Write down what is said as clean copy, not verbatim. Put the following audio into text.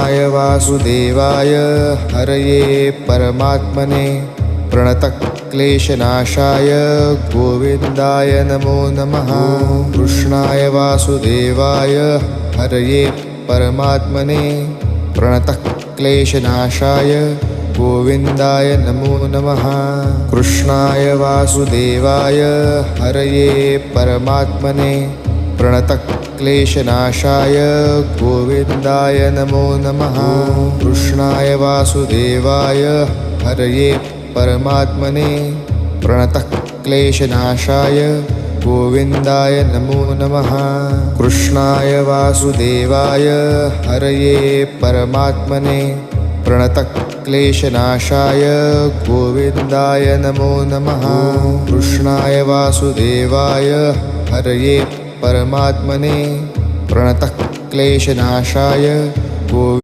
कृष्णाय वासुदेवाय हरये परमात्मने प्रणतक्लेशनाशाय गोविन्दाय नमो नमः। कृष्णाय वासुदेवाय हरये परमात्मने प्रणतक्लेशनाशाय गोविन्दाय नमो नमः। कृष्णाय वासुदेवाय हरये परमात्मने प्रणतक्लेशनाशाय गोविन्दाय नमो नमः। कृष्णाय वासुदेवाय हरये परमात्मने प्रणतक्लेशनाशाय गोविन्दाय नमो नमः। कृष्णाय वासुदेवाय हरये परमात्मने प्रणतक्लेशनाशाय गोविन्दाय नमो नमः। कृष्णाय वासुदेवाय हरये परमात्मने प्रणतक्लेशनाशाय